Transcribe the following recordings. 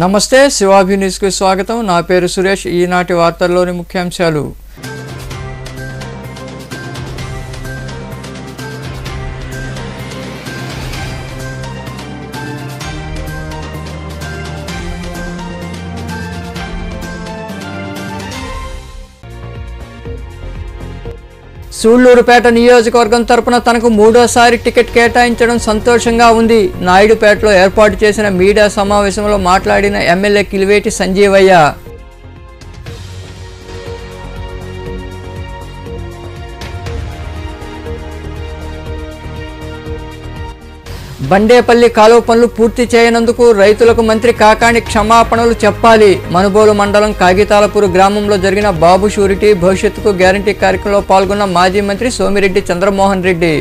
నమస్తే శివాభి న్యూస్కి స్వాగతం. నా పేరు సురేష్. ఈనాటి వార్తల్లోని ముఖ్యాంశాలు. సూళ్లూరుపేట నియోజకవర్గం తరపున తనకు మూడోసారి టికెట్ కేటాయించడం సంతోషంగా ఉంది. నాయుడుపేటలో ఏర్పాటు చేసిన మీడియా సమావేశంలో మాట్లాడిన ఎమ్మెల్యే కిలివేటి సంజీవయ్య. బండేపల్లి కాలువ పనులు పూర్తి చేయనందుకు రైతులకు మంత్రి కాకాణి క్షమాపణలు చెప్పాలి. మనుబోలు మండలం కాగితాలపూరు గ్రామంలో జరిగిన బాబు షూరిటీ భవిష్యత్తుకు గ్యారంటీ కార్యక్రమంలో పాల్గొన్న మాజీ మంత్రి సోమిరెడ్డి చంద్రమోహన్ రెడ్డి.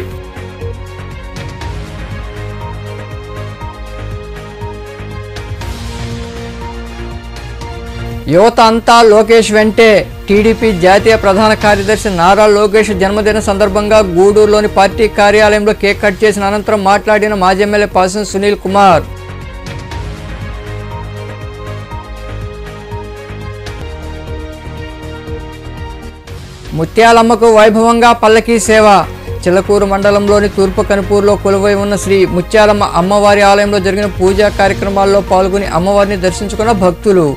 యువత అంతా లోకేష్ వెంటే. టీడీపీ జాతీయ ప్రధాన కార్యదర్శి నారా లోకేష్ జన్మదిన సందర్భంగా గూడూరులోని పార్టీ కార్యాలయంలో కేక్ కట్ చేసిన అనంతరం మాట్లాడిన మాజీ ఎమ్మెల్యే పాసం సునీల్ కుమార్. ముత్యాలమ్మకు వైభవంగా పల్లకీ సేవ. చిల్లకూరు మండలంలోని తూర్పు కనుపూరులో కొలువై ఉన్న శ్రీ ముత్యాలమ్మ అమ్మవారి ఆలయంలో జరిగిన పూజా కార్యక్రమాల్లో పాల్గొని అమ్మవారిని దర్శించుకున్న భక్తులు.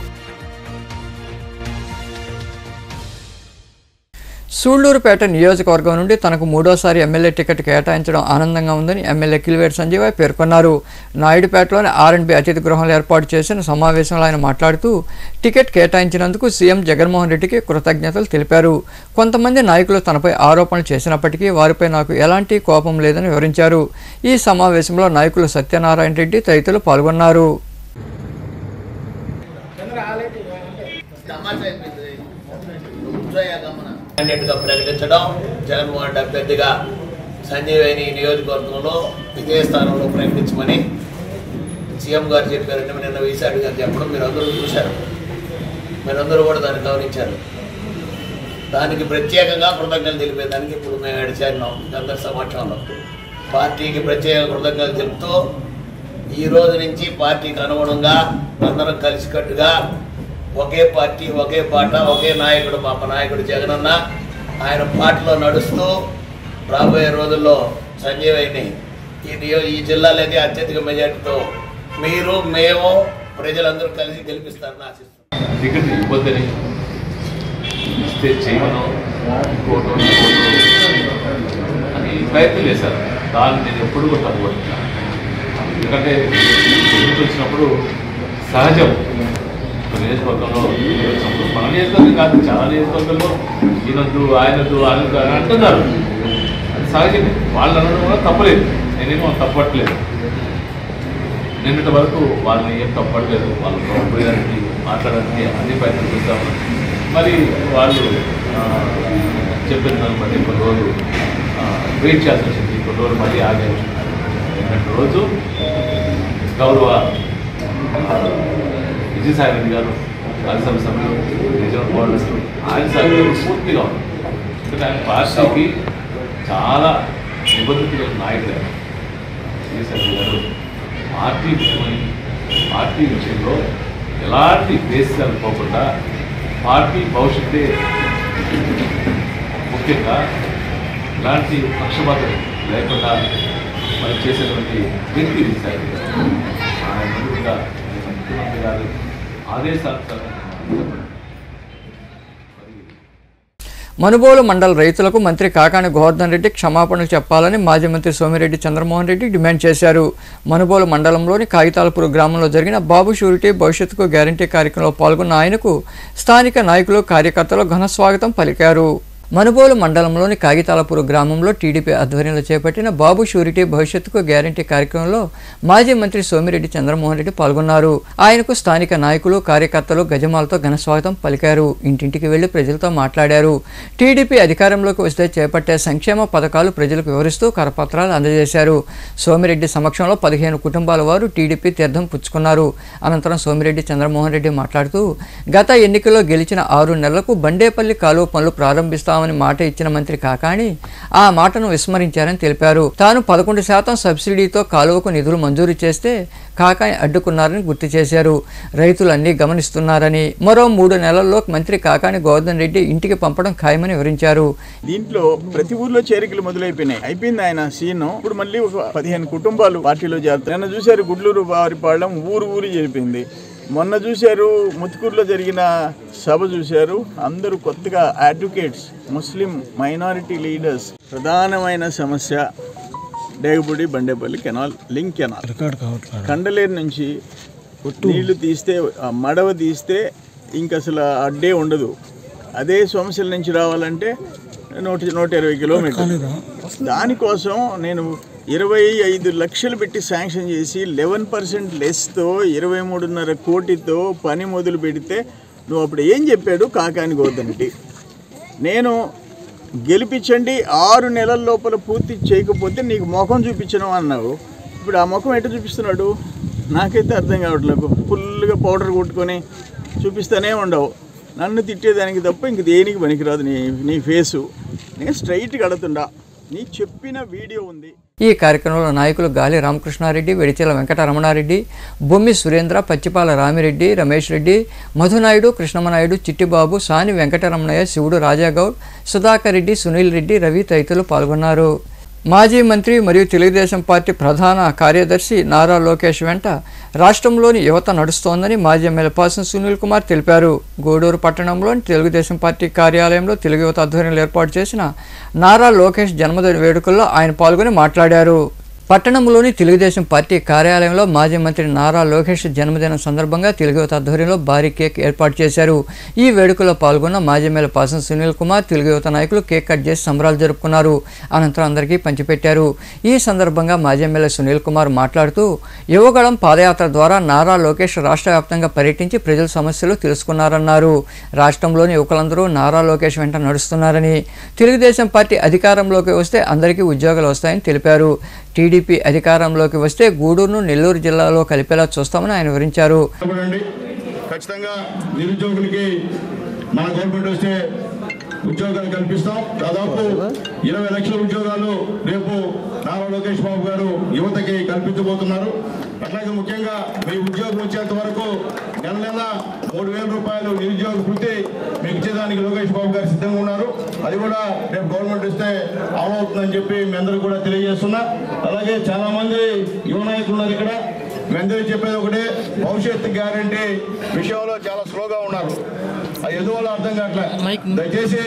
సూళ్లూరుపేట నియోజకవర్గం నుండి తనకు మూడోసారి ఎమ్మెల్యే టికెట్ కేటాయించడం ఆనందంగా ఉందని ఎమ్మెల్యే కిలివేటి సంజీవయ్య పేర్కొన్నారు. నాయుడుపేటలోని R&B అతిథి గృహంలో ఏర్పాటు చేసిన సమావేశంలో ఆయన మాట్లాడుతూ టికెట్ కేటాయించినందుకు సీఎం జగన్మోహన్ రెడ్డికి కృతజ్ఞతలు తెలిపారు. కొంతమంది నాయకులు తనపై ఆరోపణలు చేసినప్పటికీ వారిపై నాకు ఎలాంటి కోపం లేదని వివరించారు. ఈ సమావేశంలో నాయకులు సత్యనారాయణ రెడ్డి తదితరులు పాల్గొన్నారు. ప్రకటించడం, జగన్మోహన్ రెడ్డి అభ్యర్థిగా సంజీవయ్యని నియోజకవర్గంలో ఇదే స్థానంలో ప్రకటించమని సీఎం గారు చెప్పారంటే నిన్న వీసాడు గారు చెప్పడం మీరు అందరూ చూశారు. మీరందరూ కూడా దాన్ని గమనించారు. దానికి ప్రత్యేకంగా కృతజ్ఞతలు తెలిపేదానికి ఇప్పుడు మేము అడిచారినాం అందరి సమక్షంలో. పార్టీకి ప్రత్యేక కృతజ్ఞతలు తెలుపుతూ ఈ రోజు నుంచి పార్టీకి అనుగుణంగా అందరం కలిసికట్టుగా ఒకే పార్టీ, ఒకే పాట, ఒకే నాయకుడు, మా నాయకుడు జగనన్న ఆయన పాటలో నడుస్తూ రాబోయే రోజుల్లో సంజీవయ్యని ఈ జిల్లాలోకి అత్యధిక మెజార్టీతో మీరు, మేము, ప్రజలందరూ కలిసి గెలిపిస్తారని ఆశిస్తున్నాం. టికెట్ ఇవ్వద్దని ఇస్తే చేయమను అని ప్రయత్నం చేశారు. దాన్ని నేను ఎప్పుడు కూడా తప్పబడుతున్నాను. ఎందుకంటే ఎన్నికలు వచ్చినప్పుడు సహజం. నియోజకవర్గంలో వచ్చినప్పుడు మన నియోజకవర్గం కాదు, చాలా నియోజకవర్గంలో ఈయనొద్దు, ఆయనొద్దు, ఆయనొద్దు అని అంటున్నారు. అది సహజమే. వాళ్ళు అనడం కూడా తప్పలేదు. నేనేమో తప్పట్లేదు. నిన్నటి వరకు వాళ్ళని ఏం తప్పట్లేదు. వాళ్ళు పోయడానికి, మాట్లాడడానికి అన్ని ప్రయత్నం చేస్తాము. మరి వాళ్ళు చెప్పిన దాన్ని బట్టి కొన్ని రోజులు వెయిట్ చేయాల్సి వచ్చింది. కొన్ని రోజులు మళ్ళీ ఆగారు. నిన్నటి రోజు గౌరవ విజయసాయి రెడ్డి గారు రాజ్యసభ సభ్యులు, నిజాం కోఆర్డినేటర్, ఆయన సభ్యులు పూర్తిగా ఉంది. ఎందుకంటే ఆయన పార్టీకి చాలా నిబద్ధతలు నాయకుడు. విజయసాయి రెడ్డి గారు పార్టీ విషయంలో ఎలాంటి దేశాలు పోకుండా పార్టీ భవిష్యత్తే ముఖ్యంగా ఎలాంటి పక్షపాతం లేకుండా మనం చేసేటువంటి వ్యక్తి విజయసాయి రెడ్డి గారు. ఆయన ముందుగా ముఖ్యమంత్రి గారు మనుబోలు మండల రైతులకు మంత్రి కాకాణి గోవర్ధన్ రెడ్డి క్షమాపణలు చెప్పాలని మాజీ మంత్రి సోమిరెడ్డి చంద్రమోహన్ రెడ్డి డిమాండ్ చేశారు. మనుబోలు మండలంలోని కాగితాలపూరు గ్రామంలో జరిగిన బాబు షూరిటీ భవిష్యత్తుకు గ్యారంటీ కార్యక్రమంలో పాల్గొన్న ఆయనకు స్థానిక నాయకులు, కార్యకర్తలు ఘన స్వాగతం పలికారు. మనుబోలు మండలంలోని కాగితాలపూరు గ్రామంలో టీడీపీ ఆధ్వర్యంలో చేపట్టిన బాబు షూరిటీ భవిష్యత్తుకు గ్యారంటీ కార్యక్రమంలో మాజీ మంత్రి సోమిరెడ్డి చంద్రమోహన్ రెడ్డి పాల్గొన్నారు. ఆయనకు స్థానిక నాయకులు, కార్యకర్తలు గజమాలతో ఘనస్వాగతం పలికారు. ఇంటింటికి వెళ్లి ప్రజలతో మాట్లాడారు. టీడీపీ అధికారంలోకి వస్తే చేపట్టే సంక్షేమ పథకాలు ప్రజలకు వివరిస్తూ కరపత్రాలు అందజేశారు. సోమిరెడ్డి సమక్షంలో 15 కుటుంబాల వారు టీడీపీ తీర్థం పుచ్చుకున్నారు. అనంతరం సోమిరెడ్డి చంద్రమోహన్ రెడ్డి మాట్లాడుతూ గత ఎన్నికల్లో గెలిచిన 6 నెలలకు బండేపల్లి కాలువ పనులు ప్రారంభిస్తాం ఇస్తామని మాట ఇచ్చిన మంత్రి కాకాణి ఆ మాటను విస్మరించారని తెలిపారు. తాను 11% సబ్సిడీతో కాలువకు నిధులు మంజూరు చేస్తే కాకాణి అడ్డుకున్నారని గుర్తు చేశారు. రైతులు అన్నీ గమనిస్తున్నారని, మరో 3 నెలల్లో మంత్రి కాకాణి గోవర్ధన్ రెడ్డి ఇంటికి పంపడం ఖాయమని వివరించారు. దీంట్లో ప్రతి ఊర్లో చేరికలు మొదలైపోయినాయి. అయిపోయింది ఆయన సీన్. ఇప్పుడు మళ్ళీ ఒక 15 కుటుంబాలు పార్టీలో చేరుతారు. నిన్న చూశారు గుడ్లూరు వారిపాళెం ఊరు చేరిపోయింది. మొన్న చూశారు ముత్తుకూరులో జరిగిన సభ చూశారు. అందరూ కొత్తగా అడ్వకేట్స్, ముస్లిం మైనారిటీ లీడర్స్. ప్రధానమైన సమస్య Degapudi Bandepalli canal, link canal. Kandaleru నుంచి నీళ్లు తీస్తే, మడవ తీస్తే ఇంక అసలు అడ్డే ఉండదు. అదే సోమశిల నుంచి రావాలంటే 120 కిలోమీటర్లు. దానికోసం నేను 25 లక్షలు పెట్టి శాంక్షన్ చేసి 11% లెస్తో 23.5 కోటితో పని మొదలు పెడితే నువ్వు అప్పుడు ఏం చెప్పాడు కాకాని గోవర్ధన్ రెడ్డి? నేను గెలిపించండి 6 నెలల లోపల పూర్తి చేయకపోతే నీకు ముఖం చూపించను అన్నావు. ఇప్పుడు ఆ ముఖం ఎట్లా చూపిస్తున్నాడు నాకైతే అర్థం కావట్లేదు. ఫుల్గా పౌడర్ కొట్టుకొని చూపిస్తూనే ఉండవు. నన్ను తిట్టేదానికి తప్ప ఇంక దేనికి పనికిరాదు నీ ఫేసు. నేను స్ట్రైట్గా అడుగుతుండా. నీ చెప్పిన వీడియో ఉంది. ఈ కార్యక్రమంలో నాయకులు గాలి రామకృష్ణారెడ్డి, వెడిచెల వెంకటరమణారెడ్డి, బొమ్మి సురేంద్ర, పచ్చిపాల రామిరెడ్డి, రమేష్ రెడ్డి, మధునాయుడు, కృష్ణమనాయుడు, చిట్టిబాబు, సాని వెంకటరమణయ్య, శివుడు రాజాగౌడ్, సుధాకర్ రెడ్డి, సునీల్ రెడ్డి, రవి తదితరులు పాల్గొన్నారు. మాజీ మంత్రి మరియు తెలుగుదేశం పార్టీ ప్రధాన కార్యదర్శి నారా లోకేష్ వెంట రాష్ట్రంలోని యువత నడుస్తోందని మాజీ ఎమ్మెల్యే పాసం సునీల్ కుమార్ తెలిపారు. గూడూరు పట్టణంలోని తెలుగుదేశం పార్టీ కార్యాలయంలో తెలుగు యువత ఆధ్వర్యంలో ఏర్పాటు చేసిన నారా లోకేష్ జన్మదిన వేడుకల్లో ఆయన పాల్గొని మాట్లాడారు. పట్టణంలోని తెలుగుదేశం పార్టీ కార్యాలయంలో మాజీ మంత్రి నారా లోకేష్ జన్మదినం సందర్భంగా తెలుగు యువత ఆధ్వర్యంలో భారీ కేక్ ఏర్పాటు చేశారు. ఈ వేడుకలో పాల్గొన్న మాజీ ఎమ్మెల్యే పాసం సునీల్ కుమార్, తెలుగు యువత నాయకులు కేక్ కట్ చేసి సంబరాలు జరుపుకున్నారు. అనంతరం అందరికీ పంచిపెట్టారు. ఈ సందర్భంగా మాజీ ఎమ్మెల్యే సునీల్ కుమార్ మాట్లాడుతూ యువగళం పాదయాత్ర ద్వారా నారా లోకేష్ రాష్ట్ర వ్యాప్తంగా పర్యటించి ప్రజల సమస్యలు తెలుసుకున్నారన్నారు. రాష్ట్రంలోని యువకులందరూ నారా లోకేష్ వెంట నడుస్తున్నారని, తెలుగుదేశం పార్టీ అధికారంలోకి వస్తే అందరికీ ఉద్యోగాలు వస్తాయని తెలిపారు. టీడీపీ అధికారంలోకి వస్తే గూడూరును నెల్లూరు జిల్లాలో కలిపేలా చూస్తామని ఆయన వివరించారు. ఖచ్చితంగా నిరుద్యోగులకి మన గవర్నమెంట్ వస్తే ఉద్యోగాలు కల్పిస్తాం. దాదాపు 20 లక్షల ఉద్యోగాలు రేపు నారా లోకేష్ బాబు గారు యువతకి కల్పించబోతున్నారు. అట్లాగే ముఖ్యంగా మీ ఉద్యోగం వచ్చేంత వరకు నెల 3,000 రూపాయలు నిరుద్యోగ వృత్తి మీకు ఇచ్చేదానికి లోకేష్ బాబు గారు సిద్ధంగా ఉన్నారు. అది కూడా రేపు గవర్నమెంట్ ఇస్తే అమలవుతుందని చెప్పి మీ అందరూ కూడా తెలియజేస్తున్నా. అలాగే చాలా మంది యువ నాయకులు ఉన్నారు ఇక్కడ. మీ అందరూ చెప్పేది ఒకటే, భవిష్యత్తు గ్యారంటీ విషయంలో చాలా స్లోగా ఉన్నారు. అది ఎందువల్ల అర్థం కావట్లే. దయచేసి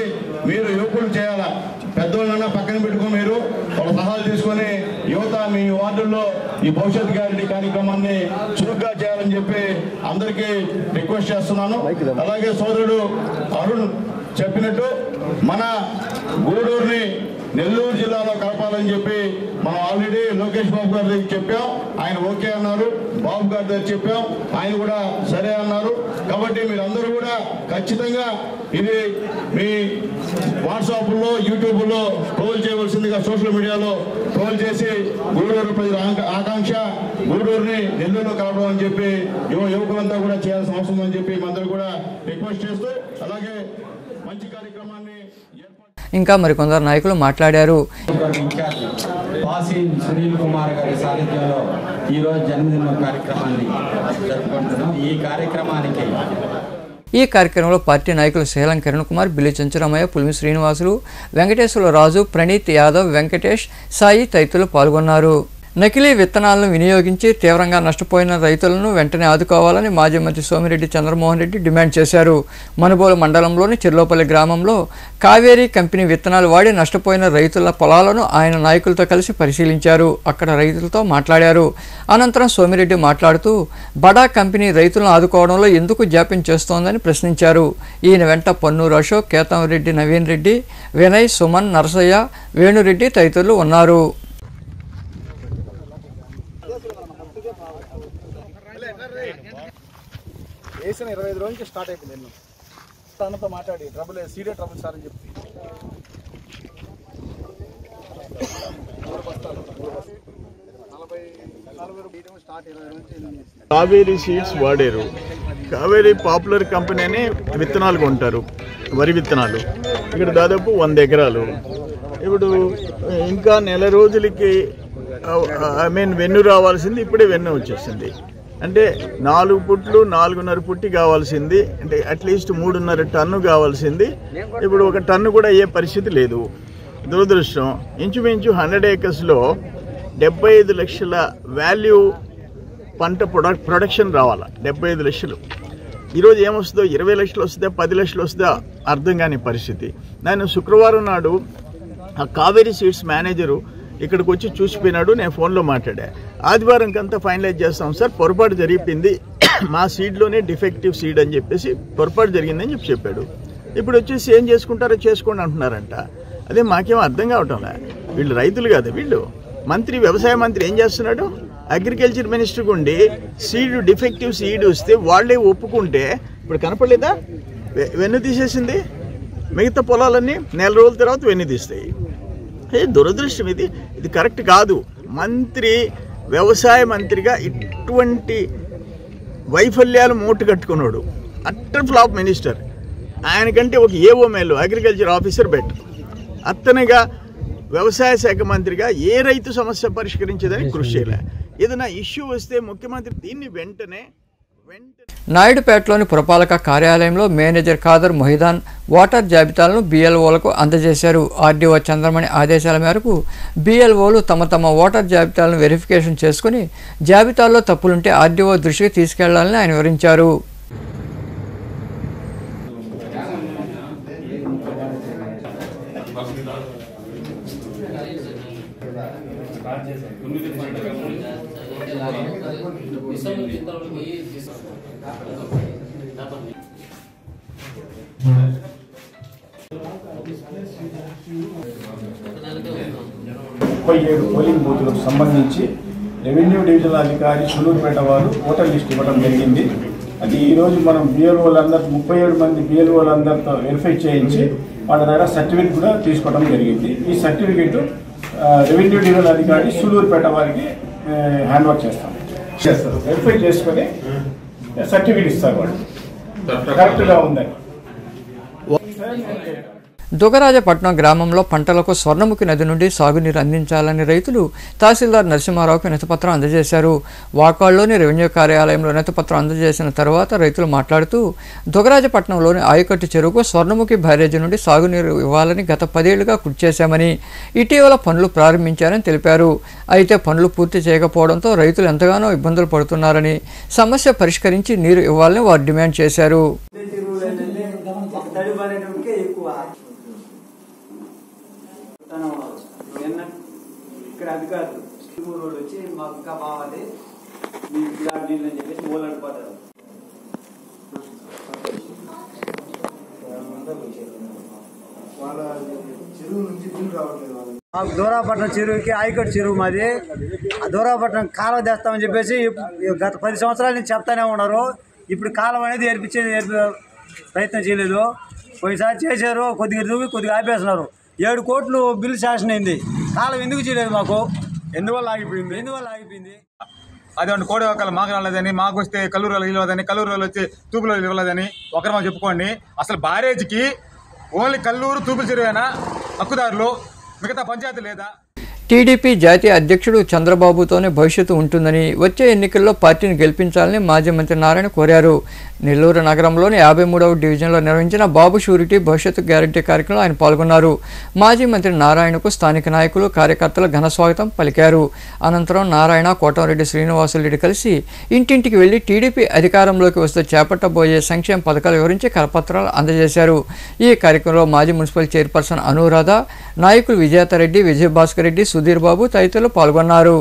మీరు యువకులు చేయాలా, పెద్దోళ్ళన్నా పక్కన పెట్టుకుని మీరు వాళ్ళ సలహాలు తీసుకొని యువత మీ వార్డుల్లో ఈ భవిష్యత్ గ్యారంటీ కార్యక్రమాన్ని చురుగ్గా చేయాలని చెప్పి అందరికీ రిక్వెస్ట్ చేస్తున్నాను. అలాగే సోదరుడు అరుణ్ చెప్పినట్టు మన గూడూరుని నెల్లూరు జిల్లాలో కలపాలని చెప్పి మనం ఆల్రెడీ లోకేష్ బాబు గారి దగ్గర చెప్పాం. ఆయన ఓకే అన్నారు. బాబు గారి దగ్గర చెప్పాం, ఆయన కూడా సరే అన్నారు. కాబట్టి మీరందరూ కూడా ఖచ్చితంగా ఇది మీ వాట్సాప్లో, యూట్యూబ్లో ట్రోల్ చేయవలసిందిగా, సోషల్ మీడియాలో ట్రోల్ చేసి గూడూరు ప్రజల ఆకాంక్ష గూడూరుని నెల్లూరులో కలపడం అని చెప్పి యువకులంతా కూడా చేయాల్సిన అవసరం అని చెప్పి అందరూ కూడా రిక్వెస్ట్ చేస్తూ, అలాగే మంచి కార్యక్రమాన్ని ఇంకా మరికొందరు నాయకులు మాట్లాడారు. పాసిన్ సునీల్ కుమార్ గారి సారథ్యంలో ఈరోజు జన్మదిన కార్యక్రమాన్ని జరుపుకుంటున్నాం. ఈ కార్యక్రమంలో పార్టీ నాయకులు సేలం కిరణ్ కుమార్, బిల్లి చెంచురామయ్య, పులిమి శ్రీనివాసులు, వెంకటేశ్వర రాజు, ప్రణీత్ యాదవ్, వెంకటేష్, సాయి తదితరులు పాల్గొన్నారు. నకిలీ విత్తనాలను వినియోగించి తీవ్రంగా నష్టపోయిన రైతులను వెంటనే ఆదుకోవాలని మాజీ మంత్రి సోమిరెడ్డి చంద్రమోహన్ రెడ్డి డిమాండ్ చేశారు. మనుబోలు మండలంలోని చిర్లోపల్లి గ్రామంలో కావేరీ కంపెనీ విత్తనాలు వాడి నష్టపోయిన రైతుల పొలాలను ఆయన నాయకులతో కలిసి పరిశీలించారు. అక్కడ రైతులతో మాట్లాడారు. అనంతరం సోమిరెడ్డి మాట్లాడుతూ బడా కంపెనీ రైతులను ఆదుకోవడంలో ఎందుకు జాప్యం చేస్తోందని ప్రశ్నించారు. ఈయన వెంట పొన్నూరు అశోక్, కేతంరెడ్డి, నవీన్ రెడ్డి, వినయ్, సుమన్, నరసయ్య, వేణురెడ్డి తదితరులు ఉన్నారు. వేసిన 25 రోజుల నుంచి స్టార్ట్ అయిపోయింది. ఎన్నో తనతో మాట్లాడి ట్రబుల్ సీరియస్ ట్రబుల్ సార్ అని చెప్పి 3 బస్తాలు 40 కావేరీ సీడ్స్ వాడారు. కావేరీ పాపులర్ కంపెనీ అని విత్తనాలు కొంటారు, వరి విత్తనాలు. ఇక్కడ దాదాపు 100 ఎకరాలు. ఇప్పుడు ఇంకా నెల రోజులకి వెన్ను రావాల్సింది, ఇప్పుడే వెన్ను వచ్చేసింది. అంటే 4 పుట్లు 4.5 పుట్టి కావాల్సింది, అంటే అట్లీస్ట్ 3.5 టన్ను కావాల్సింది. ఇప్పుడు 1 టన్ను కూడా అయ్యే పరిస్థితి లేదు. దురదృష్టం. ఇంచుమించు 100 ఏకర్స్లో 75 లక్షల వాల్యూ పంట ప్రొడక్షన్ రావాలా. 75 లక్షలు. ఈరోజు ఏమొస్తుందో 20 లక్షలు వస్తుందా 10 లక్షలు వస్తుందా అర్థం కాని పరిస్థితి. నేను శుక్రవారం నాడు ఆ కావేరీ సీడ్స్ మేనేజరు ఇక్కడికి వచ్చి చూసిపోయినాడు. నేను ఫోన్లో మాట్లాడా. ఆదివారంకంతా ఫైనలైజ్ చేస్తాం సార్, పొరపాటు జరిగిపోయింది, మా సీడ్లోనే డిఫెక్టివ్ సీడ్ అని చెప్పేసి పొరపాటు జరిగిందని చెప్పాడు. ఇప్పుడు వచ్చేసి ఏం చేసుకుంటారో చేసుకోండి అంటున్నారంట. అదే మాకేం అర్థం కావటంలే. వీళ్ళు రైతులు కాదు, వీళ్ళు మంత్రి, వ్యవసాయ మంత్రి ఏం చేస్తున్నాడు? అగ్రికల్చర్ మినిస్టర్ ఉండి సీడ్ డిఫెక్టివ్ సీడ్ వస్తే వాళ్ళే ఒప్పుకుంటే ఇప్పుడు కనపడలేదా? వెన్ను తీసేసింది. మిగతా పొలాలన్నీ నెల రోజుల తర్వాత వెన్ను తీస్తాయి. దురదృష్టం. ఇది కరెక్ట్ కాదు. మంత్రి, వ్యవసాయ మంత్రిగా ఇటువంటి వైఫల్యాలు మూట కట్టుకున్నాడు. Utter flop minister. ఆయనకంటే ఒక ఏఓమేలు అగ్రికల్చర్ ఆఫీసర్ బెటర్. అతనిగా వ్యవసాయ శాఖ మంత్రిగా ఏ రైతు సమస్య పరిష్కరించేదని కృషి చేయలే. ఏదైనా ఇష్యూ వస్తే ముఖ్యమంత్రి దీన్ని వెంటనే నాయుడుపేటలోని పురపాలక కార్యాలయంలో మేనేజర్ ఖాదర్ మొహిదాన్ ఓటర్ జాబితాలను BLOలకు అందజేశారు. ఆర్డీఓ చంద్రమణి ఆదేశాల మేరకు BLOలు తమ ఓటర్ జాబితాలను వెరిఫికేషన్ చేసుకుని జాబితాల్లో తప్పులుంటే ఆర్డీఓ దృష్టికి తీసుకెళ్లాలని ఆయన వివరించారు. పోలింగ్ బూత్లకు సంబంధించి రెవెన్యూ డివిజనల్ అధికారి సులూరుపేట వారు ఓటర్ లిస్ట్ ఇవ్వడం జరిగింది. అది ఈరోజు మనం BLOలందరూ 37 మంది BLOలందరితో వెరిఫై చేయించి వాళ్ళ దగ్గర సర్టిఫికేట్ కూడా తీసుకోవడం జరిగింది. ఈ సర్టిఫికేట్ రెవెన్యూ డివిజనల్ అధికారి సులూరుపేట వారికి హ్యాండ్ ఓవర్ చేస్తారు. వెరిఫై చేసుకొని సర్టిఫికేట్ ఇస్తారు. వాళ్ళు కరెక్ట్గా ఉందని. దుగరాజపట్నం గ్రామంలో పంటలకు స్వర్ణముఖి నది నుండి సాగునీరు అందించాలని రైతులు తహసీల్దార్ నరసింహారావుకు వినతిపత్రం అందజేశారు. వాకాళ్లోని రెవెన్యూ కార్యాలయంలో వినతిపత్రం అందజేసిన తర్వాత రైతులు మాట్లాడుతూ దుగరాజపట్నంలోని ఆయకట్టు చెరువుకు స్వర్ణముఖి బ్యారేజీ నుండి సాగునీరు ఇవ్వాలని గత 10 ఏళ్లుగా కృషి చేశామని, ఇటీవల పనులు ప్రారంభించారని తెలిపారు. అయితే పనులు పూర్తి చేయకపోవడంతో రైతులు ఎంతగానో ఇబ్బందులు పడుతున్నారని, సమస్య పరిష్కరించి నీరు ఇవ్వాలని వారు డిమాండ్ చేశారు. ఇక్కడ అధికారులు రోడ్ వచ్చి మాకు ఇంకా బావాలి, మీకు ఇలా నీళ్ళు అని చెప్పేసి మూలడిపోతారు. వాళ్ళ చెరువు నుంచి నీళ్ళు రావట్లేదు. మాకు దూరాపట్నం చెరువుకి ఆయకట్టు చెరువు మాది. ఆ దూరాపట్నం కాలువ తెస్తామని చెప్పేసి గత 10 సంవత్సరాల నుంచి చెప్తానే ఉన్నారు. ఇప్పుడు కాలువ అనేది ఏర్పించేది ప్రయత్నం చేయలేదు. పోయినసారి చేశారు, కొద్దిగా దూవి కొద్దిగా ఆపేస్తున్నారు. 7 కోట్లు బిల్లు శాంక్షన్ అయింది. కాలం ఎందుకు చేయలేదు? మాకు ఎందువల్ల ఆగిపోయింది? అదేమంటే కోడి ఒక్కలు మాకు రాలేదని, మాకు వస్తే కల్లూరు వాళ్ళు ఇవ్వలేదని, కల్లూరు వాళ్ళు వచ్చి తూపులో ఇవ్వలేదని ఒకరు మాకు చెప్పుకోండి. అసలు బ్యారేజ్కి ఓన్లీ కల్లూరు తూపుల చెరువేనా హక్కుదారులు, మిగతా పంచాయతీ లేదా? టీడీపీ జాతీయ అధ్యక్షుడు చంద్రబాబుతోనే భవిష్యత్తు ఉంటుందని, వచ్చే ఎన్నికల్లో పార్టీని గెలిపించాలని మాజీ మంత్రి నారాయణ కోరారు. నెల్లూరు నగరంలోని 53వ డివిజన్లో నిర్వహించిన బాబు షూరిటీ భవిష్యత్తు గ్యారంటీ కార్యక్రమంలో ఆయన పాల్గొన్నారు. మాజీ మంత్రి నారాయణకు స్థానిక నాయకులు, కార్యకర్తలు ఘన స్వాగతం పలికారు. అనంతరం నారాయణ, కోటంరెడ్డి శ్రీనివాసులరెడ్డి కలిసి ఇంటింటికి వెళ్లి టీడీపీ అధికారంలోకి వస్తే చేపట్టబోయే సంక్షేమ పథకాలు వివరించి కరపత్రాలు అందజేశారు. ఈ కార్యక్రమంలో మాజీ మున్సిపల్ చైర్పర్సన్ అనురాధ, నాయకులు విజేతారెడ్డి, విజయభాస్కర్ రెడ్డి, సుధీర్ బాబు తదితరులు పాల్గొన్నారు.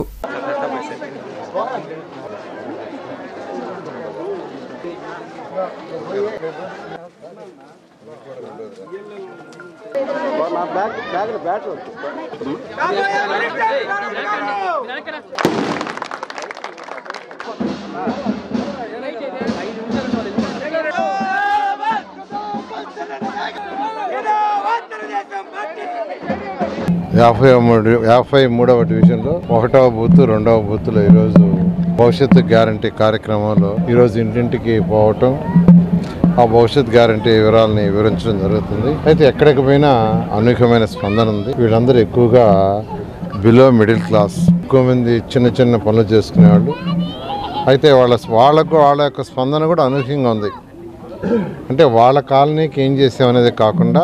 యాభై 53వ డివిజన్లో 1వ బూత్ 2వ బూత్లో ఈరోజు భవిష్యత్తు గ్యారంటీ కార్యక్రమంలో ఈరోజు ఇంటింటికి పోవటం, ఆ భవిష్యత్ గ్యారంటీ వివరాలని వివరించడం జరుగుతుంది. అయితే ఎక్కడికి పోయినా అనూహ్యమైన స్పందన ఉంది. వీళ్ళందరూ ఎక్కువగా బిలో మిడిల్ క్లాస్, ఎక్కువ మంది చిన్న చిన్న పనులు చేసుకునేవాళ్ళు. అయితే వాళ్ళ యొక్క స్పందన కూడా అనూహ్యంగా ఉంది. అంటే వాళ్ళ కాలనీకి ఏం చేసామనేది కాకుండా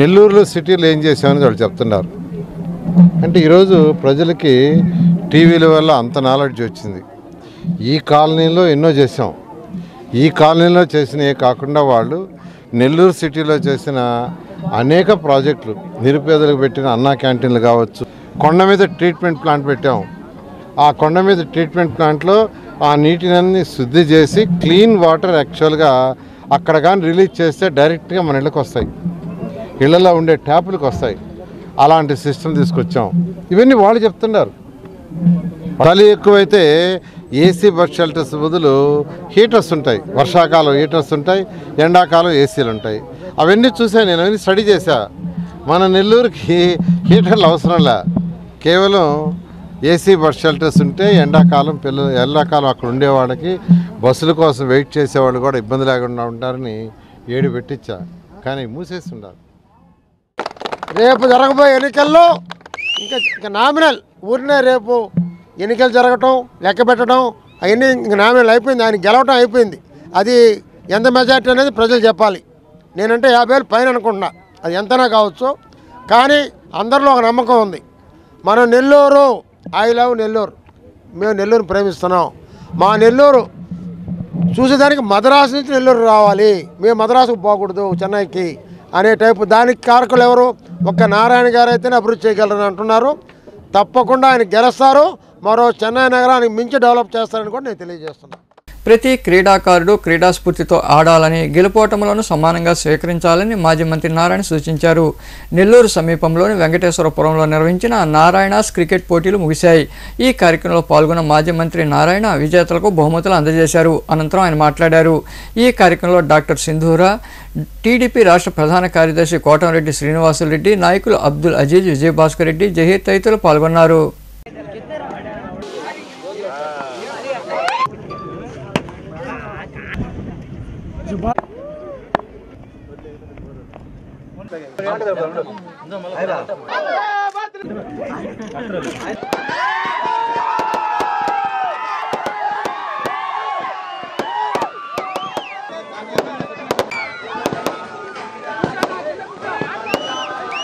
నెల్లూరులో సిటీలో ఏం చేసామనేది వాళ్ళు చెప్తున్నారు. అంటే ఈరోజు ప్రజలకి టీవీల వల్ల అంత నాలెడ్జ్ వచ్చింది. ఈ కాలనీలో ఎన్నో చేసాం, ఈ కాలనీలో చేసినవి కాకుండా వాళ్ళు నెల్లూరు సిటీలో చేసిన అనేక ప్రాజెక్టులు, నిరుపేదలకు పెట్టిన అన్నా క్యాంటీన్లు కావచ్చు, కొండ మీద ట్రీట్మెంట్ ప్లాంట్ పెట్టాం. ఆ కొండ మీద ట్రీట్మెంట్ ప్లాంట్లో ఆ నీటిని శుద్ధి చేసి క్లీన్ వాటర్ యాక్చువల్గా అక్కడ కానీ రిలీజ్ చేస్తే డైరెక్ట్గా మన ఇళ్ళకి వస్తాయి, ఇళ్లలో ఉండే ట్యాపులకు వస్తాయి. అలాంటి సిస్టమ్ తీసుకొచ్చాం. ఇవన్నీ వాళ్ళు చెప్తున్నారు. చలి ఎక్కువైతే ఏసీ బస్ షెల్టర్స్ బదులు హీటర్స్ ఉంటాయి. వర్షాకాలం హీటర్స్ ఉంటాయి, ఎండాకాలం ఏసీలు ఉంటాయి. అవన్నీ చూసా నేను, అవన్నీ స్టడీ చేశా. మన నెల్లూరుకి హీటర్లు అవసరంలే, కేవలం ఏసీ బస్ షెల్టర్స్ ఉంటే ఎండాకాలం అక్కడ ఉండేవాళ్ళకి బస్సుల కోసం వెయిట్ చేసేవాళ్ళు కూడా ఇబ్బంది లేకుండా ఉంటారని ఏడు పెట్టించా. కానీ మూసేసి ఉండాలి. రేపు జరగబోయే ఎన్నికల్లో ఇంకా నామినల్ ఊరినే రేపు ఎన్నికలు జరగటం, లెక్క పెట్టడం అవన్నీ ఇంక నామినల్ అయిపోయింది. ఆయన గెలవటం అయిపోయింది. అది ఎంత మెజార్టీ అనేది ప్రజలు చెప్పాలి. నేనంటే 50,000 పైన అనుకుంటున్నా, అది ఎంతనా కావచ్చు. కానీ అందరిలో ఒక నమ్మకం ఉంది. మనం నెల్లూరు, ఐ లవ్ నెల్లూరు, మేము నెల్లూరుని ప్రేమిస్తున్నాం. మా నెల్లూరు చూసేదానికి మద్రాసు నుంచి నెల్లూరు రావాలి, మేము మద్రాసుకు పోకూడదు చెన్నైకి అనే టైపు. దానికి కారకులు ఎవరు? ఒక్క నారాయణ గారు అయితేనే అభివృద్ధి చేయగలరని అంటున్నారు. తప్పకుండా ఆయన గెలుస్తారు. మరో చెన్నై నగరానికి మించి డెవలప్ చేస్తారని కూడా నేను తెలియజేస్తున్నాను. ప్రతి క్రీడాకారుడు క్రీడా స్ఫూర్తితో ఆడాలని, గెలుపోటములను సమానంగా స్వీకరించాలని మాజీ మంత్రి నారాయణ సూచించారు. నెల్లూరు సమీపంలోని వెంకటేశ్వరపురంలో నిర్వహించిన నారాయణస్ క్రికెట్ పోటీలు ముగిశాయి. ఈ కార్యక్రమంలో పాల్గొన్న మాజీ మంత్రి నారాయణ విజేతలకు బహుమతులు అందజేశారు. అనంతరం ఆయన మాట్లాడారు. ఈ కార్యక్రమంలో డాక్టర్ సింధూరా, టీడీపీ రాష్ట్ర ప్రధాన కార్యదర్శి కోటంరెడ్డి శ్రీనివాసులరెడ్డి, నాయకులు అబ్దుల్ అజీజ్, విజయభాస్కర్ రెడ్డి, జహీర్ తదితరులు పాల్గొన్నారు.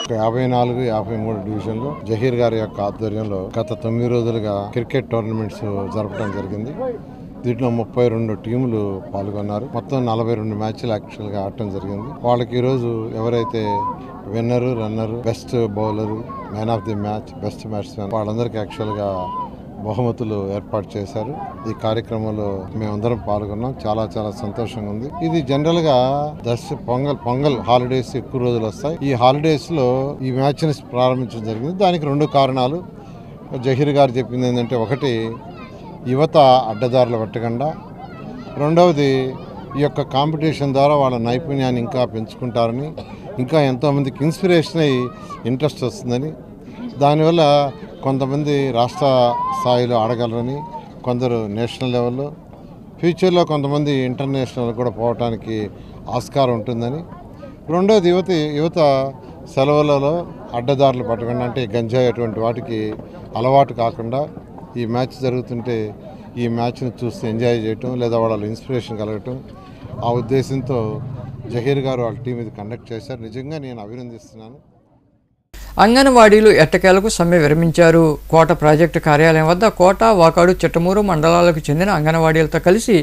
ఒక 54-53 డివిజన్లో జహీర్ గారి యొక్క ఆధ్వర్యంలో గత 9 రోజులుగా క్రికెట్ టోర్నమెంట్స్ జరపడం జరిగింది. దీంట్లో 32 టీములు పాల్గొన్నారు. మొత్తం 42 మ్యాచ్లు యాక్చువల్గా ఆడటం జరిగింది. వాళ్ళకి ఈరోజు ఎవరైతే winner, runner, best bowler, man of the match, best batsmen వాళ్ళందరికీ యాక్చువల్గా బహుమతులు ఏర్పాటు చేశారు. ఈ కార్యక్రమంలో మేమందరం పాల్గొన్నాం. చాలా చాలా సంతోషంగా ఉంది. ఇది జనరల్ గా పొంగల్ హాలిడేస్ ఎక్కువ రోజులు వస్తాయి. ఈ హాలిడేస్ లో ఈ మ్యాచ్ ని ప్రారంభించడం జరిగింది. దానికి 2 కారణాలు జహీర్ గారు చెప్పింది ఏంటంటే, ఒకటి యువత అడ్డదారులు పెట్టకుండా, రెండవది ఈ యొక్క కాంపిటీషన్ ద్వారా వాళ్ళ నైపుణ్యాన్ని ఇంకా పెంచుకుంటారని, ఇంకా ఎంతోమందికి ఇన్స్పిరేషన్ అయ్యి ఇంట్రెస్ట్ వస్తుందని, దానివల్ల కొంతమంది రాష్ట్ర స్థాయిలో ఆడగలరని, కొందరు నేషనల్ లెవెల్లో, ఫ్యూచర్లో కొంతమంది ఇంటర్నేషనల్ కూడా పోవటానికి ఆస్కారం ఉంటుందని, రెండోది యువత సెలవులలో అడ్డదారులు పట్టకుండా, అంటే గంజాయి అటువంటి వాటికి అలవాటు కాకుండా ఈ మ్యాచ్ జరుగుతుంటే ఈ మ్యాచ్ని చూస్తే ఎంజాయ్ చేయటం, లేదా వాళ్ళ ఇన్స్పిరేషన్ కలగటం, ఆ ఉద్దేశంతో జహీర్ గారు వాళ్ళ టీం ఇది కండక్ట్ చేశారు. నిజంగా నేను అభినందిస్తున్నాను. అంగన్వాడీలు ఎట్టకేలకు సమ్మె విరమించారు. కోట ప్రాజెక్టు కార్యాలయం వద్ద కోట, వాకాడు, చిట్టమూరు మండలాలకు చెందిన అంగన్వాడీలతో కలిసి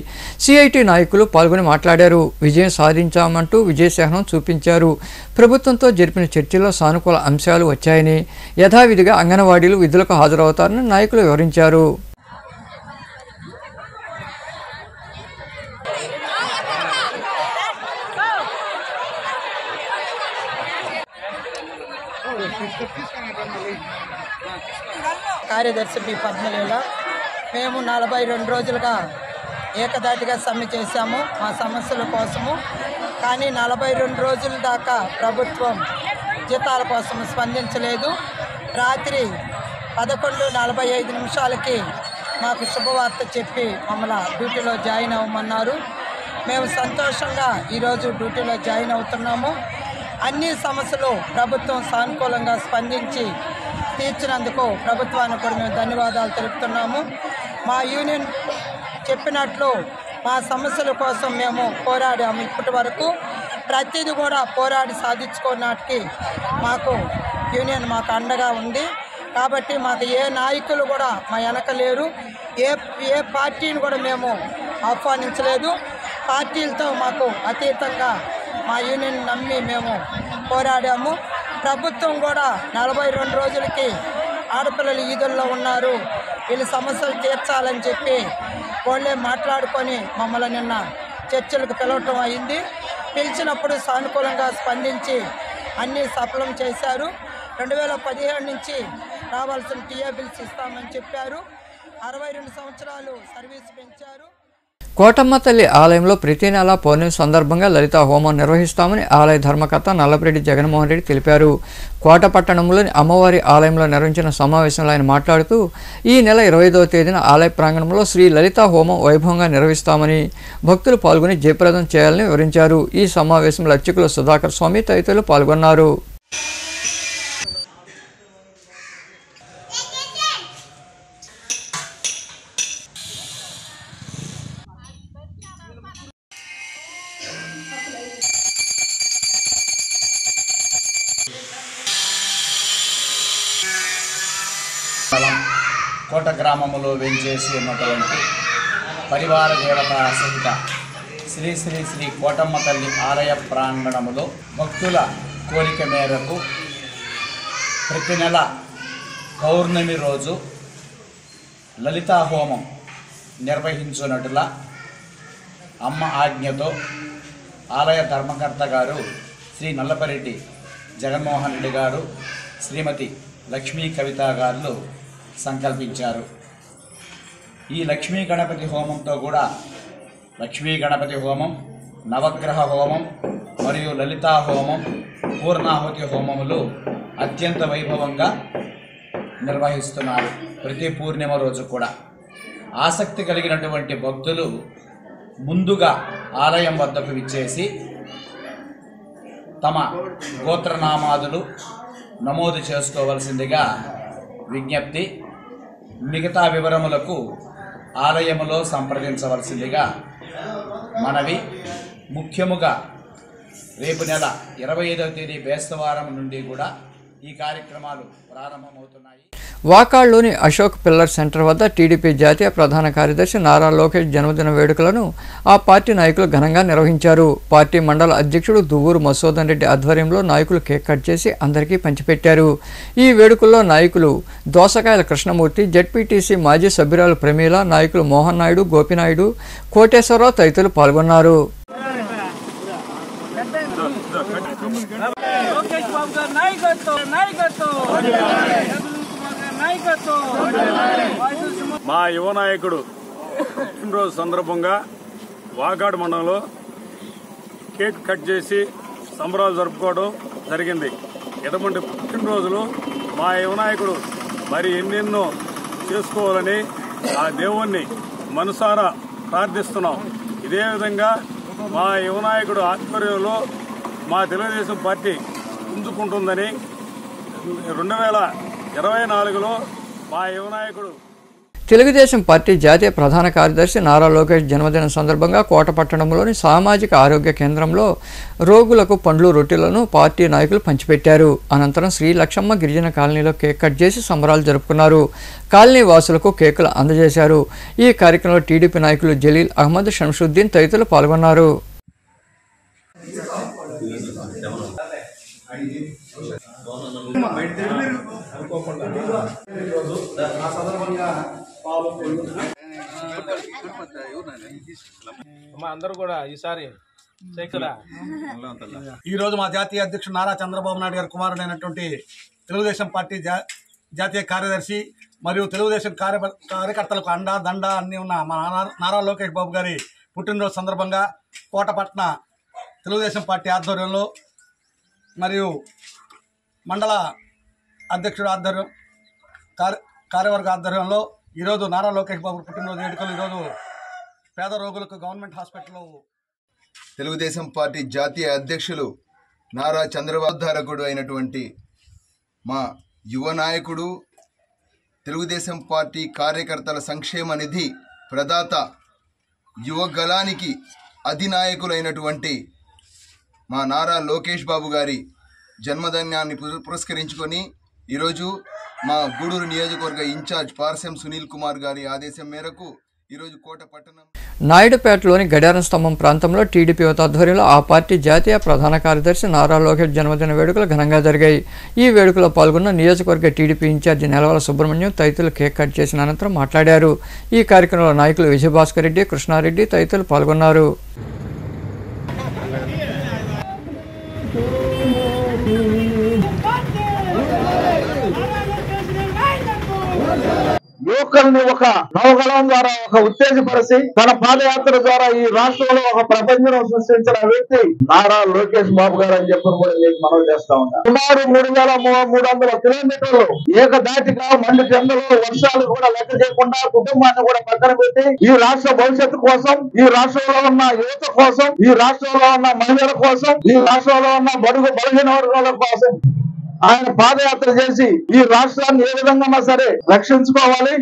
సిఐటి నాయకులు పాల్గొని మాట్లాడారు. విజయం సాధించామంటూ విజయశాహనం చూపించారు. ప్రభుత్వంతో జరిపిన చర్చల్లో సానుకూల అంశాలు వచ్చాయని, యథావిధిగా అంగన్వాడీలు విధులకు హాజరవుతారని నాయకులు వివరించారు. కార్యదర్శి బి పద్మలీల, మేము 42 రోజులుగా ఏకదాటిగా సమ్మె చేశాము మా సమస్యల కోసము. కానీ 42 రోజుల దాకా ప్రభుత్వం జీతాల కోసం స్పందించలేదు. రాత్రి 11:45 మాకు శుభవార్త చెప్పి మమ్మల్ని డ్యూటీలో జాయిన్ అవ్వమన్నారు. మేము సంతోషంగా ఈరోజు డ్యూటీలో జాయిన్ అవుతున్నాము. అన్ని సమస్యలు ప్రభుత్వం సానుకూలంగా స్పందించి తీర్చినందుకు ప్రభుత్వానికి కూడా మేము ధన్యవాదాలు తెలుపుతున్నాము. మా యూనియన్ చెప్పినట్లు మా సమస్యల కోసం మేము పోరాడాము. ఇప్పటి వరకు ప్రతిదీ కూడా పోరాడి సాధించుకోవడానికి మాకు యూనియన్ మాకు అండగా ఉంది. కాబట్టి మాకు ఏ నాయకులు కూడా మా వెనక లేరు. ఏ పార్టీని కూడా మేము ఆహ్వానించలేదు. పార్టీలతో మాకు అతీతంగా మా యూనియన్ నమ్మి మేము పోరాడాము. ప్రభుత్వం కూడా 42 రోజులకి ఆడపిల్లలు ఈదుల్లో ఉన్నారు, వీళ్ళ సమస్యలు తీర్చాలని చెప్పి వాళ్ళే మాట్లాడుకొని మమ్మల్ని నిన్న చర్చలకు పిలవటం అయింది. పిలిచినప్పుడు సానుకూలంగా స్పందించి అన్నీ సఫలం చేశారు. 2017 నుంచి రావాల్సిన టీఏ బిల్స్ ఇస్తామని చెప్పారు. 62 సంవత్సరాలు సర్వీస్ పెంచారు. కోటమ్మ తల్లి ఆలయంలో ప్రతి నెల పౌర్ణమి సందర్భంగా లలితా హోమం నిర్వహిస్తామని ఆలయ ధర్మకర్త నల్లపరెడ్డి జగన్మోహన్ రెడ్డి తెలిపారు. కోట పట్టణంలోని అమ్మవారి ఆలయంలో నిర్వహించిన సమావేశంలో ఆయన మాట్లాడుతూ ఈ నెల 25వ తేదీన ఆలయ ప్రాంగణంలో శ్రీ లలితా హోమం వైభవంగా నిర్వహిస్తామని, భక్తులు పాల్గొని జయప్రదం చేయాలని వివరించారు. ఈ సమావేశంలో అర్చకులు సుధాకర్ స్వామి తదితరులు పాల్గొన్నారు. కోట గ్రామంలో వెంచేసి ఉన్నటువంటి పరివార దేవత సహిత శ్రీ శ్రీ శ్రీ కోటమ్మ తల్లి ఆలయ ప్రాంగణములో భక్తుల కోరిక మేరకు ప్రతి నెల పౌర్ణమి రోజు లలితా హోమం నిర్వహించున్నట్ల అమ్మ ఆజ్ఞతో ఆలయ ధర్మకర్త గారు శ్రీ నల్లపరెడ్డి జగన్మోహన్ రెడ్డి గారు, శ్రీమతి లక్ష్మీ కవిత గారు సంకల్పించారు. ఈ లక్ష్మీ గణపతి హోమంతో కూడా లక్ష్మీ గణపతి హోమం, నవగ్రహ హోమం మరియు లలితా హోమం, పూర్ణాహుతి హోమములు అత్యంత వైభవంగా నిర్వహిస్తున్నారు. ప్రతి పూర్ణిమ రోజు కూడా ఆసక్తి కలిగినటువంటి భక్తులు ముందుగా ఆలయం వద్దకు విచ్చేసి తమ గోత్రనామాదులు నమోదు చేసుకోవలసిందిగా విజ్ఞప్తి. మిగతా వివరములకు ఆలయములో సంప్రదించవలసిందిగా మనవి. ముఖ్యముగా రేపు నెల 25వ తేదీ బేస్తవారం నుండి కూడా ఈ కార్యక్రమాలు ప్రారంభమవుతున్నాయి. వాకాడ్లోని అశోక్ పిల్లర్ సెంటర్ వద్ద టీడీపీ జాతీయ ప్రధాన కార్యదర్శి నారా లోకేష్ జన్మదిన వేడుకలను ఆ పార్టీ నాయకులు ఘనంగా నిర్వహించారు. పార్టీ మండల అధ్యక్షుడు దువ్వూరు మసూదన్ రెడ్డి ఆధ్వర్యంలో నాయకులు కేక్ కట్ చేసి అందరికీ పంచిపెట్టారు. ఈ వేడుకల్లో నాయకులు దోసకాయల కృష్ణమూర్తి, జెడ్పీటీసీ మాజీ సభ్యురాలు ప్రమీల, నాయకులు మోహన్ నాయుడు, గోపినాయుడు, కోటేశ్వరరావు తదితరులు పాల్గొన్నారు. మా యువ నాయకుడు పుట్టినరోజు సందర్భంగా వాకాడ్ మండలంలో కేక్ కట్ చేసి సంబరాలు జరుపుకోవడం జరిగింది. ఇటువంటి పుట్టినరోజులు మా యువ నాయకుడు మరి ఎన్నెన్నో చేసుకోవాలని ఆ దేవుణ్ణి మనసారా ప్రార్థిస్తున్నాం. ఇదే విధంగా మా యువ నాయకుడు ఆధ్వర్యంలో మా తెలుగుదేశం పార్టీ పుంజుకుంటుందని 2024లో మా యువ నాయకుడు తెలుగుదేశం పార్టీ జాతీయ ప్రధాన కార్యదర్శి నారా లోకేష్ జన్మదినం సందర్భంగా కోట పట్టణంలోని సామాజిక ఆరోగ్య కేంద్రంలో రోగులకు పండ్లు, రొట్టెలను పార్టీ నాయకులు పంచిపెట్టారు. అనంతరం శ్రీ లక్షమ్మ గిరిజన కాలనీలో కేక్ కట్ చేసి సంబరాలు జరుపుకున్నారు. కాలనీ వాసులకు కేకులు అందజేశారు. ఈ కార్యక్రమంలో టీడీపీ నాయకులు జలీల్ అహ్మద్, షంషుద్దీన్ తదితరులు పాల్గొన్నారు. అందరూ కూడా ఈసారి ఈరోజు మా జాతీయ అధ్యక్షుడు నారా చంద్రబాబు నాయుడు గారి కుమారుడైనటువంటి తెలుగుదేశం పార్టీ జాతీయ కార్యదర్శి మరియు తెలుగుదేశం కార్యకర్తలకు అండా దండ అన్నీ ఉన్న మా నారా లోకేష్ బాబు గారి పుట్టినరోజు సందర్భంగా కోటపట్న తెలుగుదేశం పార్టీ ఆధ్వర్యంలో మరియు మండల అధ్యక్షుడు ఆధ్వర్యం కార్యవర్గ ఆధ్వర్యంలో ఈరోజు నారా లోకేష్ బాబు పుట్టినరోజు వేడుకలు ఈరోజు పేద రోగులకు గవర్నమెంట్ హాస్పిటల్లో తెలుగుదేశం పార్టీ జాతీయ అధ్యక్షులు నారా చంద్రబాబు ధారకుడు అయినటువంటి మా యువ నాయకుడు, తెలుగుదేశం పార్టీ కార్యకర్తల సంక్షేమ నిధి ప్రదాత, యువ గలానికి అధినాయకులైనటువంటి మా నారా లోకేష్ బాబు గారి జన్మదినాన్ని పురస్కరించుకొని ఈరోజు మా గూడూరు నియోజకవర్గ ఇన్ఛార్జ్ పార్సెం సునీల్ కుమార్ గారి ఆదేశం మేరకు ఈరోజు కోట పట్టణం నాయుడుపేటలోని గడియారం స్తంభం ప్రాంతంలో టీడీపీ యువత ఆధ్వర్యంలో ఆ పార్టీ జాతీయ ప్రధాన కార్యదర్శి నారా లోకేష్ జన్మదిన వేడుకలు ఘనంగా జరిగాయి. ఈ వేడుకలో పాల్గొన్న నియోజకవర్గ టీడీపీ ఇన్ఛార్జి నెలవల సుబ్రహ్మణ్యం తదితరులు కేక్ కట్ చేసిన అనంతరం మాట్లాడారు. ఈ కార్యక్రమంలో నాయకులు విజయభాస్కర్ రెడ్డి, కృష్ణారెడ్డి తదితరులు పాల్గొన్నారు. యువకుల్ని ఒక నవగలం ద్వారా ఒక ఉత్తేజపరిచి తన పాదయాత్ర ద్వారా ఈ రాష్ట్రంలో ఒక ప్రపంచం సృష్టించిన వ్యక్తి నారా లోకేష్ బాబు గారు అని చెప్పి కూడా నేను మనవి చేస్తా ఉన్నాను. సుమారు 3,300 కిలోమీటర్లు ఏకదాటిగా మండి టెండలు వర్షాలు కూడా లెక్క చేయకుండా కుటుంబాన్ని కూడా పక్కన పెట్టి ఈ రాష్ట్ర భవిష్యత్తు కోసం, ఈ రాష్ట్రంలో ఉన్న యువత కోసం, ఈ రాష్ట్రంలో ఉన్న మహిళల కోసం, ఈ రాష్ట్రంలో ఉన్న బడుగు బలహీన వర్గాల కోసం ఆయన పాదయాత్ర చేసి ఈ రాష్ట్రాన్ని ఏ విధంగా సరే రక్షించుకోవాలి,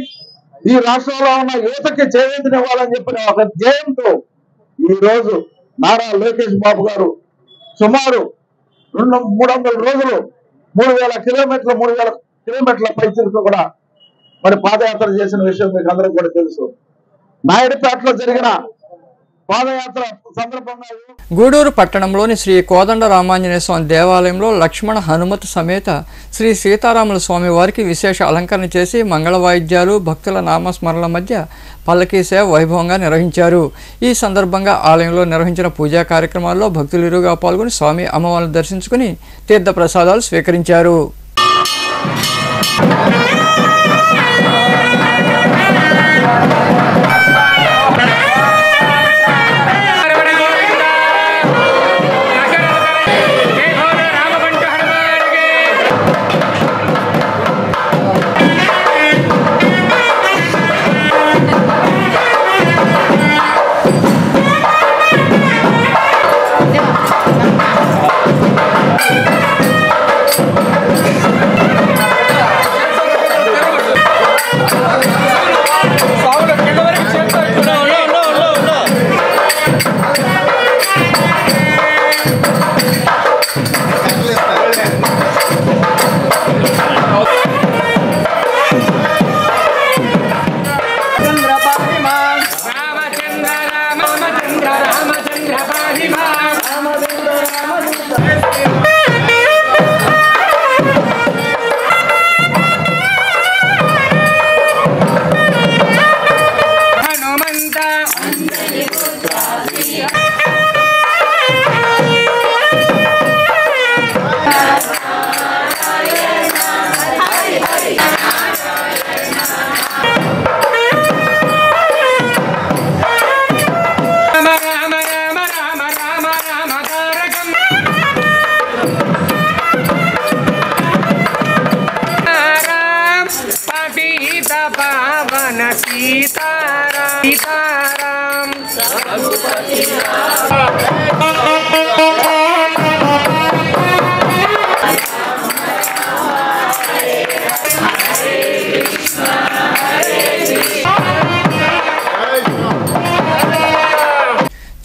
ఈ రాష్ట్రంలో ఉన్న యువతకి చేయూతనివ్వాలని చెప్పిన ఒక ధ్యేయంతో ఈ రోజు నారా లోకేష్ బాబు గారు సుమారు 300 రోజులు 3,000 కిలోమీటర్ల పైచిలకు కూడా మరి పాదయాత్ర చేసిన విషయం మీకు అందరికీ కూడా తెలుసు. నాయుడుపేటలో జరిగిన పాదయాత్ర సందర్భంగా గూడూరు పట్టణంలోని శ్రీ కోదండ రామాంజనేయ స్వామి దేవాలయంలో లక్ష్మణ హనుమత్ సమేత శ్రీ సీతారాముల స్వామి వారికి విశేష అలంకరణ చేసి మంగళ వాయిద్యాలు, భక్తుల నామస్మరణల మధ్య పల్లకీ సేవ వైభవంగా నిర్వహించారు. ఈ సందర్భంగా ఆలయంలో నిర్వహించిన పూజా కార్యక్రమాల్లో భక్తులు ఇరుగా పాల్గొని స్వామి అమ్మవారిని దర్శించుకుని తీర్థ ప్రసాదాలు స్వీకరించారు.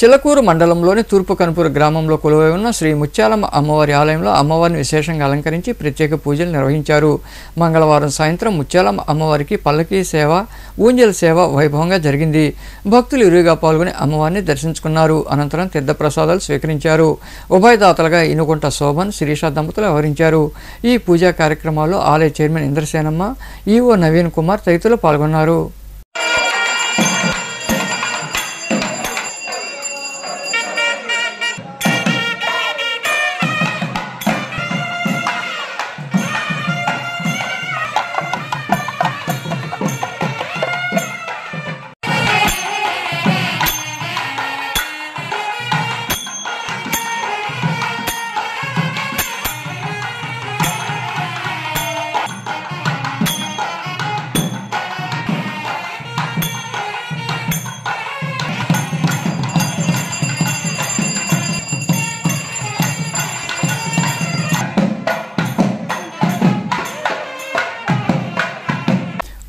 చిలకూరు మండలంలోని తూర్పు కనుపూరు గ్రామంలో కొలువై ఉన్న శ్రీ ముత్యాలమ్మ అమ్మవారి ఆలయంలో అమ్మవారిని విశేషంగా అలంకరించి ప్రత్యేక పూజలు నిర్వహించారు. మంగళవారం సాయంత్రం ముత్యాలమ్మ అమ్మవారికి పల్లకీ సేవ, ఊంజల్ సేవ వైభవంగా జరిగింది. భక్తులు ఇరువుగా పాల్గొని అమ్మవారిని దర్శించుకున్నారు. అనంతరం తీర్థప్రసాదాలు స్వీకరించారు. ఉభయదాతలుగా ఇనుగుంట శోభన్, శిరీష దంపతులు వ్యవహరించారు. ఈ పూజా కార్యక్రమాల్లో ఆలయ చైర్మన్ ఇంద్రసేనమ్మ, ఈవో నవీన్ కుమార్ తదితరులు పాల్గొన్నారు.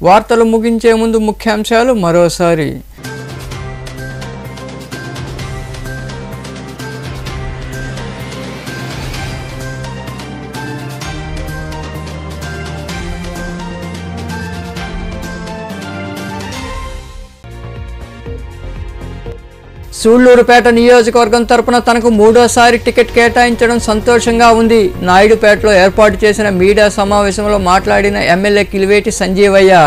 వార్తలు ముగించే ముందు ముఖ్యాంశాలు మరోసారి. సూళ్లూరుపేట నియోజకవర్గం తరపున తనకు 3వ టికెట్ కేటాయించడం సంతోషంగా ఉంది. నాయుడుపేటలో ఏర్పాటు చేసిన మీడియా సమావేశంలో మాట్లాడిన ఎమ్మెల్యే కిలివేటి సంజీవయ్య.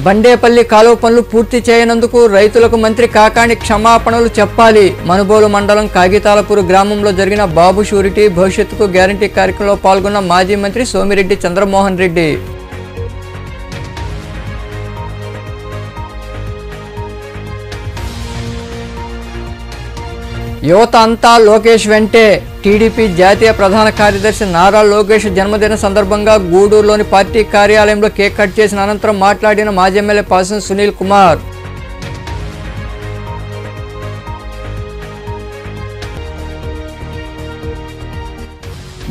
బండేపల్లి కాలువ పనులు పూర్తి చేయనందుకు రైతులకు మంత్రి కాకాణి క్షమాపణలు చెప్పాలి. మనుబోలు మండలం కాగితాలపూర్ గ్రామంలో జరిగిన బాబు షూరిటీ భవిష్యత్తుకు గ్యారంటీ కార్యక్రమంలో పాల్గొన్న మాజీ మంత్రి సోమిరెడ్డి చంద్రమోహన్ రెడ్డి. యువత అంతా లోకేష్ వెంటే. టీడీపీ జాతీయ ప్రధాన కార్యదర్శి నారా లోకేష్ జన్మదిన సందర్భంగా గూడూరులోని పార్టీ కార్యాలయంలో కేక్ కట్ చేసిన అనంతరం మాట్లాడిన మాజీ ఎమ్మెల్యే పాసం సునీల్ కుమార్.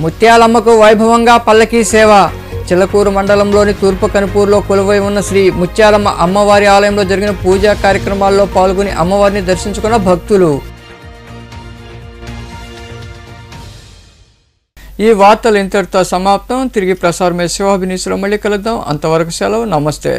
ముత్యాలమ్మకు వైభవంగా పల్లకీ సేవ. చిలకూరు మండలంలోని తూర్పు కనుపూరులో కొలువై ఉన్న శ్రీ ముత్యాలమ్మ అమ్మవారి ఆలయంలో జరిగిన పూజా కార్యక్రమాల్లో పాల్గొని అమ్మవారిని దర్శించుకున్న భక్తులు. ఈ వార్తలు ఇంతటితో సమాప్తం. తిరిగి ప్రసారమే శివాభినీసులో మళ్ళీ కలుద్దాం. అంతవరకు సెలవు. నమస్తే.